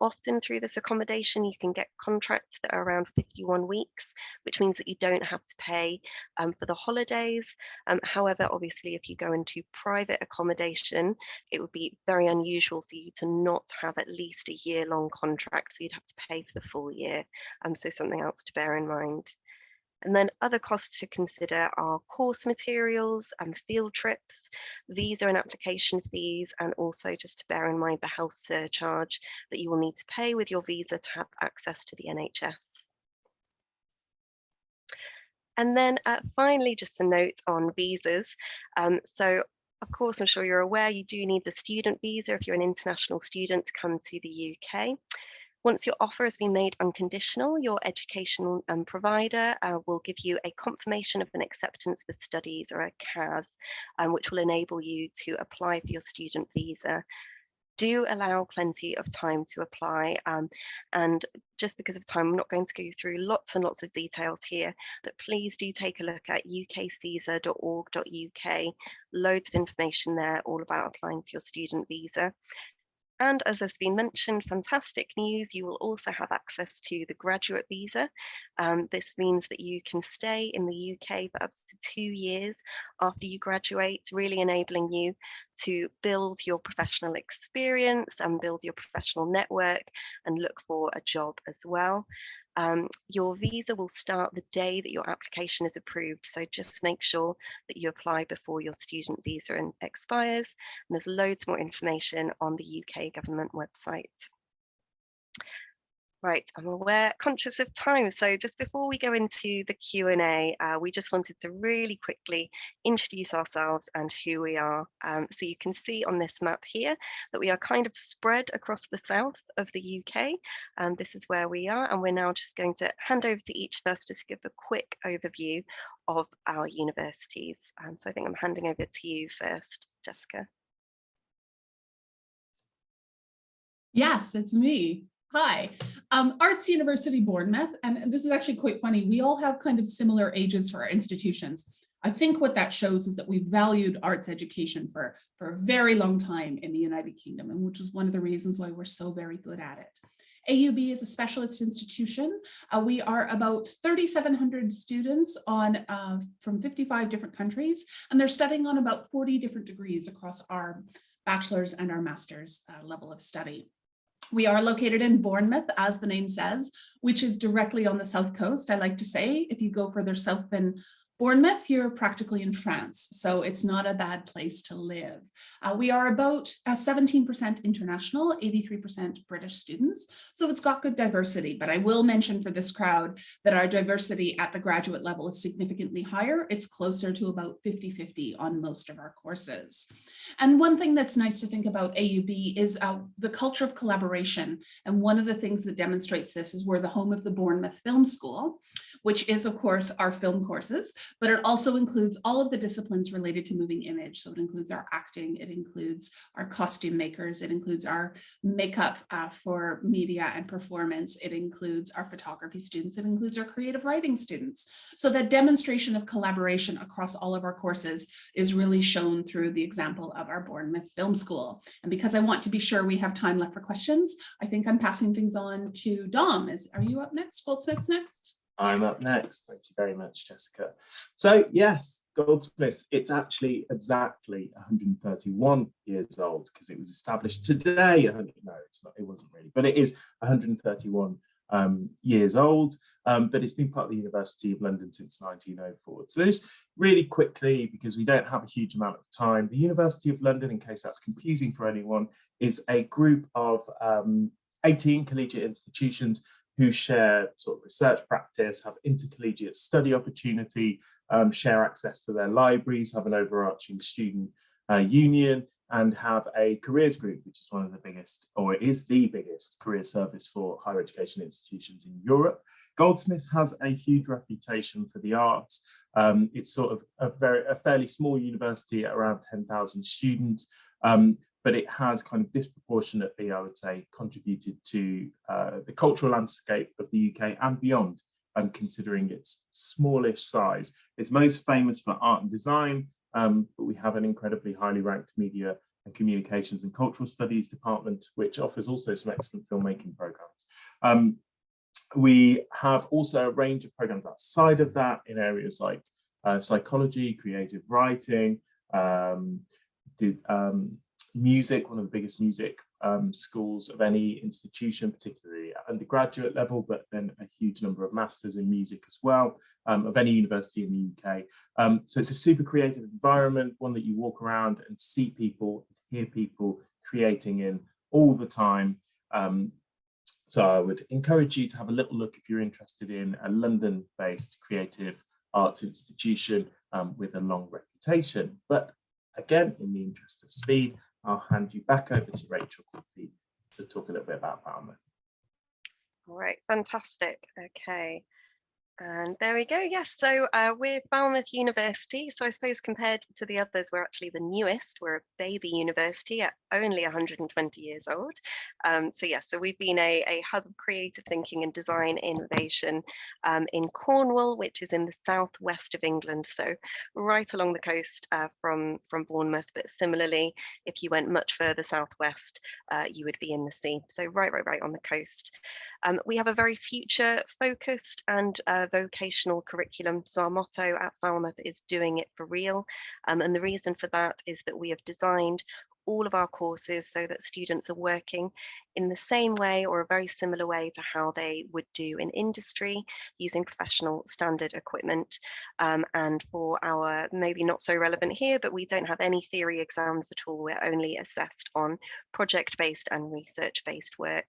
Often through this accommodation, you can get contracts that are around 51 weeks, which means that you don't have to pay for the holidays. However, obviously, if you go into private accommodation, it would be very unusual for you to not have at least a year-long contract, so you'd have to pay for the full year. So something else to bear in mind. And then other costs to consider are course materials and field trips, visa and application fees, and also just to bear in mind the health surcharge that you will need to pay with your visa to have access to the NHS. And then finally, just a note on visas. So of course, I'm sure you're aware you do need the student visa if you're an international student to come to the UK. Once your offer has been made unconditional, your educational provider will give you a confirmation of an acceptance for studies, or a CAS, which will enable you to apply for your student visa. Do allow plenty of time to apply, and just because of time, I'm not going to go through lots and lots of details here, but please do take a look at ukcisa.org.uk. Loads of information there all about applying for your student visa. And as has been mentioned, fantastic news, you will also have access to the graduate visa. This means that you can stay in the UK for up to 2 years after you graduate, really enabling you to build your professional experience and build your professional network and look for a job as well. Your visa will start the day that your application is approved, so just make sure that you apply before your student visa expires, and there's loads more information on the UK government website. Right, I'm conscious of time, so just before we go into the Q&A, we just wanted to really quickly introduce ourselves and who we are. So you can see on this map here that we are kind of spread across the south of the UK. This is where we are, and we're now just going to hand over to each of us just to give a quick overview of our universities. So I think I'm handing over to you first, Jessica. Yes, it's me. Hi, Arts University Bournemouth, and this is actually quite funny. We all have kind of similar ages for our institutions. I think what that shows is that we've valued arts education for a very long time in the United Kingdom, and which is one of the reasons why we're so very good at it. AUB is a specialist institution. We are about 3,700 students on from 55 different countries, and they're studying on about 40 different degrees across our bachelor's and our master's level of study. We are located in Bournemouth, as the name says, which is directly on the south coast. I like to say, if you go further south than Bournemouth, you're practically in France, so it's not a bad place to live. We are about 17% international, 83% British students, so it's got good diversity. But I will mention for this crowd that our diversity at the graduate level is significantly higher. It's closer to about 50-50 on most of our courses. And one thing that's nice to think about AUB is the culture of collaboration. And one of the things that demonstrates this is we're the home of the Bournemouth Film School, which is, of course, our film courses, but it also includes all of the disciplines related to moving image. So it includes our acting, it includes our costume makers, it includes our makeup for media and performance, it includes our photography students, it includes our creative writing students. So that demonstration of collaboration across all of our courses is really shown through the example of our Bournemouth Film School. And because I want to be sure we have time left for questions, I think I'm passing things on to Dom. Are you up next? Goldsmiths next? I'm up next. Thank you very much, Jessica. So yes, Goldsmiths, it's actually exactly 131 years old because it was established today. No, it's not, it wasn't really, but it is 131 years old, but it's been part of the University of London since 1904. So just really quickly, because we don't have a huge amount of time, the University of London, in case that's confusing for anyone, is a group of 18 collegiate institutions who share sort of research practice, have intercollegiate study opportunity, share access to their libraries, have an overarching student union, and have a careers group, which is one of the biggest, or is the biggest career service for higher education institutions in Europe. Goldsmiths has a huge reputation for the arts. It's sort of a fairly small university at around 10,000 students. But it has kind of disproportionately, I would say, contributed to the cultural landscape of the UK and beyond, considering its smallish size. It's most famous for art and design, but we have an incredibly highly ranked media and communications and cultural studies department, which offers also some excellent filmmaking programs. We have also a range of programs outside of that in areas like psychology, creative writing, music, one of the biggest music schools of any institution, particularly at undergraduate level, but then a huge number of masters in music as well, of any university in the UK. So it's a super creative environment, one that you walk around and see people, hear people creating in all the time. So I would encourage you to have a little look if you're interested in a London-based creative arts institution with a long reputation. But again, in the interest of speed, I'll hand you back over to Rachel quickly to talk a little bit about Falmouth. All right, fantastic. Okay. And there we go. Yes, so we're Falmouth University. So I suppose compared to the others, we're actually the newest. We're a baby university at only 120 years old. So yes, so we've been a hub of creative thinking and design innovation in Cornwall, which is in the southwest of England. So right along the coast from Bournemouth, but similarly, if you went much further southwest, you would be in the sea. So right on the coast. We have a very future focused and vocational curriculum. So our motto at Falmouth is doing it for real. And the reason for that is that we have designed all of our courses so that students are working in the same way or a very similar way to how they would do in industry using professional standard equipment. And for our, maybe not so relevant here, but we don't have any theory exams at all. We're only assessed on project-based and research-based work.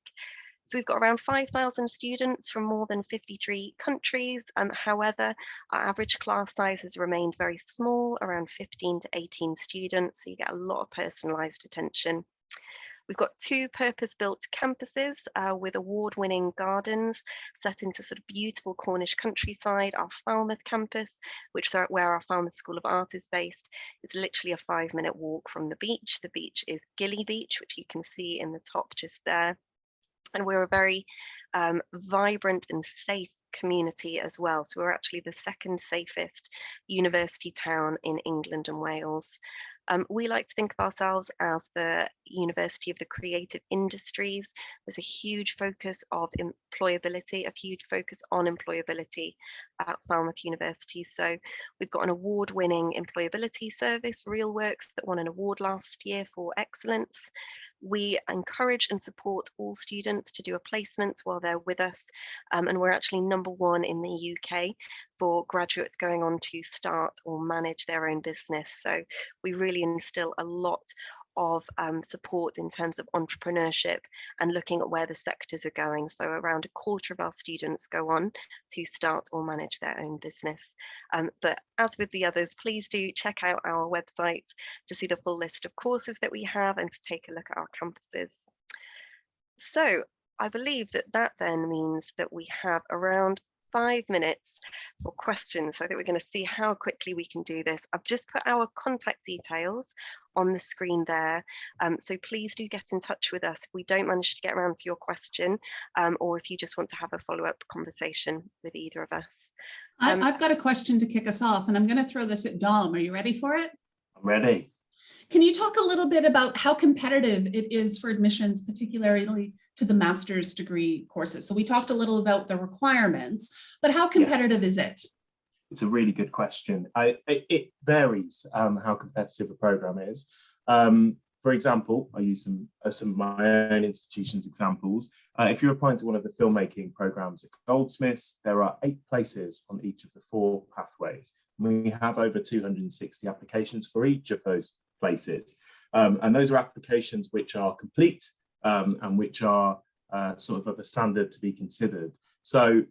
So we've got around 5,000 students from more than 53 countries. However, our average class size has remained very small, around 15 to 18 students. So you get a lot of personalised attention. We've got 2 purpose-built campuses with award-winning gardens set into sort of beautiful Cornish countryside. Our Falmouth campus, which is where our Falmouth School of Art is based, is literally a 5-minute walk from the beach. The beach is Gilly Beach, which you can see in the top just there. And we're a very vibrant and safe community as well. So we're actually the 2nd safest university town in England and Wales. We like to think of ourselves as the University of the Creative Industries. There's a huge focus of employability, a huge focus on employability at Falmouth University. So we've got an award-winning employability service, RealWorks, that won an award last year for excellence. We encourage and support all students to do a placement while they're with us, and we're actually #1 in the UK for graduates going on to start or manage their own business. So we really instill a lot of support in terms of entrepreneurship and looking at where the sectors are going. So around 1/4 of our students go on to start or manage their own business. But as with the others, please do check out our website to see the full list of courses that we have and to take a look at our campuses. So I believe that that then means that we have around 5 minutes for questions. So I think we're going to see how quickly we can do this. I've just put our contact details on the screen there. So please do get in touch with us if we don't manage to get around to your question, or if you just want to have a follow-up conversation with either of us. I've got a question to kick us off, and I'm going to throw this at Dom. Are you ready for it? I'm ready. Can you talk a little bit about how competitive it is for admissions, particularly to the master's degree courses? So we talked a little about the requirements, but how competitive is it? It's a really good question. It varies how competitive a program is. For example, I use some of my own institution's examples. If you're applying to one of the filmmaking programs at Goldsmiths, there are 8 places on each of the 4 pathways. We have over 260 applications for each of those places. And those are applications which are complete and which are sort of a standard to be considered. So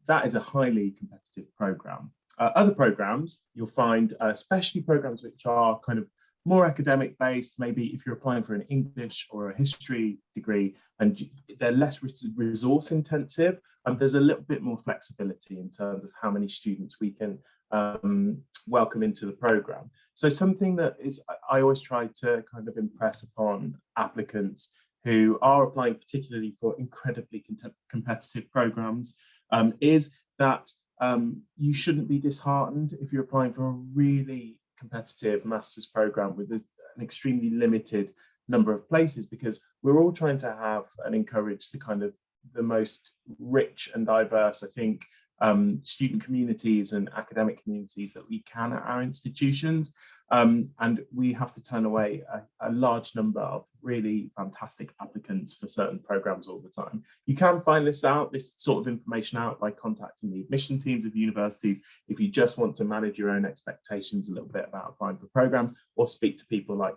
that is a highly competitive program. Other programs, you'll find, especially programs which are kind of more academic based, maybe if you're applying for an English or a history degree, and they're less resource intensive, there's a little bit more flexibility in terms of how many students we can welcome into the program. So something that is, I always try to kind of impress upon applicants who are applying particularly for incredibly competitive programs, is that you shouldn't be disheartened if you're applying for a really competitive master's program with an extremely limited number of places, because we're all trying to have and encourage the kind of the most rich and diverse, I think, student communities and academic communities that we can at our institutions. And we have to turn away a large number of really fantastic applicants for certain programs all the time. You can find this sort of information out by contacting the admission teams of universities if you just want to manage your own expectations a little bit about applying for programs, or speak to people like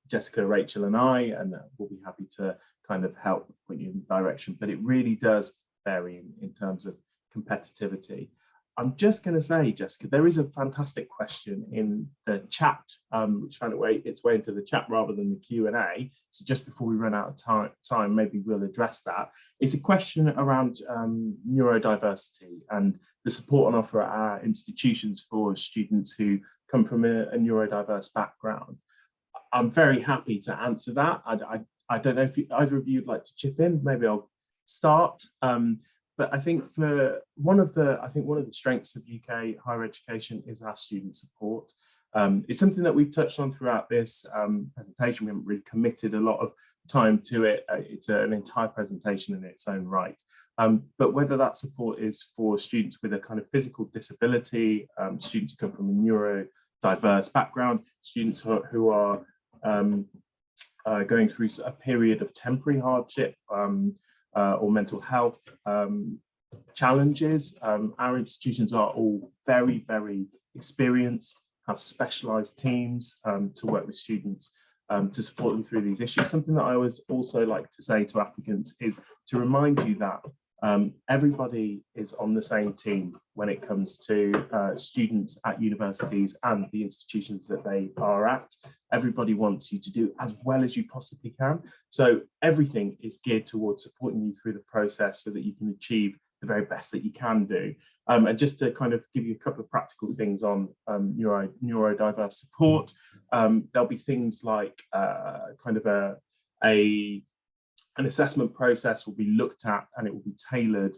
Jessica, Rachel and I, and we'll be happy to kind of help point you in the direction. But it really does vary in terms of competitivity. I'm just going to say, Jessica, there is a fantastic question in the chat, which found its way into the chat rather than the Q&A. So just before we run out of time, maybe we'll address that. It's a question around neurodiversity and the support on offer at our institutions for students who come from a neurodiverse background. I'm very happy to answer that. I don't know if either of you would like to chip in. Maybe I'll start. But I think one of the strengths of UK higher education is our student support. It's something that we've touched on throughout this presentation. We haven't really committed a lot of time to it. It's an entire presentation in its own right. But whether that support is for students with a kind of physical disability, students who come from a neurodiverse background, students who are going through a period of temporary hardship, or mental health challenges. Our institutions are all very, very experienced, have specialised teams to work with students to support them through these issues. Something that I always also like to say to applicants is to remind you that everybody is on the same team when it comes to students at universities and the institutions that they are at. Everybody wants you to do as well as you possibly can. So everything is geared towards supporting you through the process so that you can achieve the very best that you can do. And just to kind of give you a couple of practical things on neurodiverse support, there'll be things like kind of an assessment process will be looked at and it will be tailored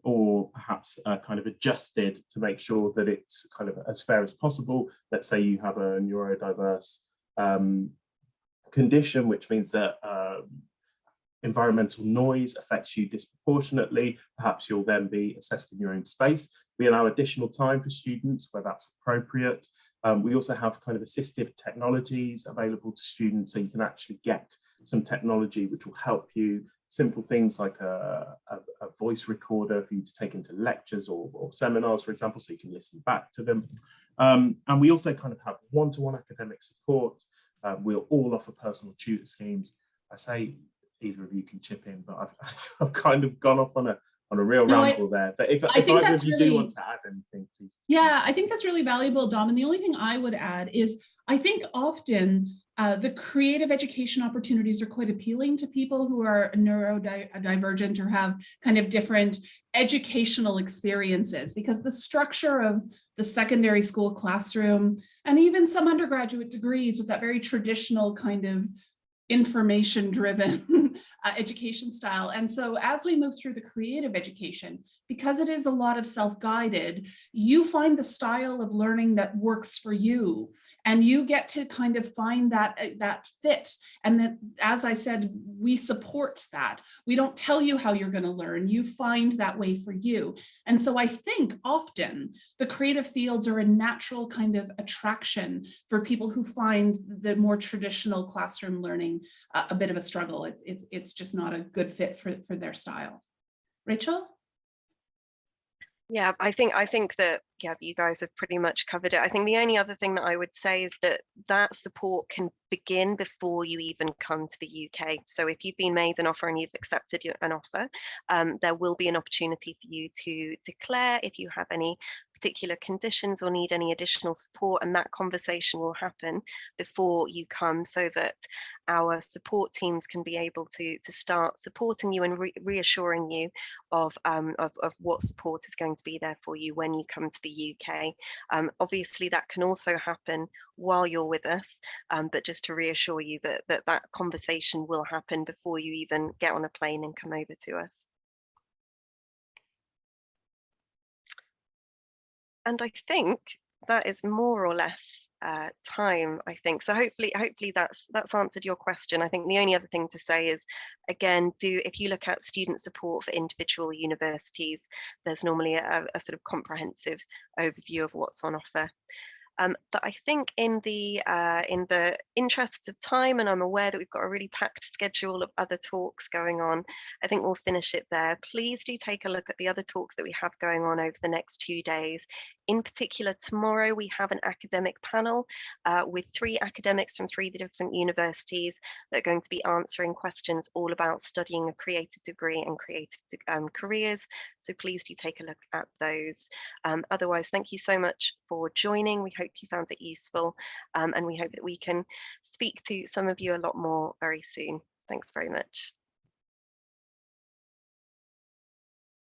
or perhaps kind of adjusted to make sure that it's kind of as fair as possible. Let's say you have a neurodiverse condition, which means that environmental noise affects you disproportionately. Perhaps you'll then be assessed in your own space. We allow additional time for students where that's appropriate. We also have kind of assistive technologies available to students, so you can actually get some technology which will help you. Simple things like a voice recorder for you to take into lectures or seminars, for example, so you can listen back to them. And we also kind of have one-to-one academic support. We'll all offer personal tutor schemes. I say either of you can chip in, but I've kind of gone off on a real ramble there. But if either of you do want to add anything, please. Yeah, I think that's really valuable, Dom. And the only thing I would add is I think often the creative education opportunities are quite appealing to people who are neurodivergent or have kind of different educational experiences, because the structure of the secondary school classroom and even some undergraduate degrees with that very traditional kind of information-driven education style. And so as we move through the creative education, because it is a lot of self-guided, you find the style of learning that works for you. And you get to kind of find that fit. And that, as I said, we support that. We don't tell you how you're going to learn. You find that way for you. And so I think often the creative fields are a natural kind of attraction for people who find the more traditional classroom learning a bit of a struggle. It's just not a good fit for their style. Rachel? Yeah, I think that, yeah, you guys have pretty much covered it. I think the only other thing that I would say is that support can begin before you even come to the UK. So if you've been made an offer and you've accepted an offer, there will be an opportunity for you to declare if you have any particular conditions or need any additional support, and that conversation will happen before you come, so that our support teams can be able to start supporting you and reassuring you of what support is going to be there for you when you come to the UK. Obviously that can also happen while you're with us, but just to reassure you that conversation will happen before you even get on a plane and come over to us. And I think that is more or less time, I think. So hopefully that's answered your question. I think the only other thing to say is, again, if you look at student support for individual universities, there's normally a sort of comprehensive overview of what's on offer. But I think in the interests of time, and I'm aware that we've got a really packed schedule of other talks going on, I think we'll finish it there. Please do take a look at the other talks that we have going on over the next 2 days. In particular, tomorrow we have an academic panel with 3 academics from 3 different universities that are going to be answering questions all about studying a creative degree and creative careers. So please do take a look at those. Otherwise, thank you so much for joining. We hope you found it useful, and we hope that we can speak to some of you a lot more very soon. Thanks very much.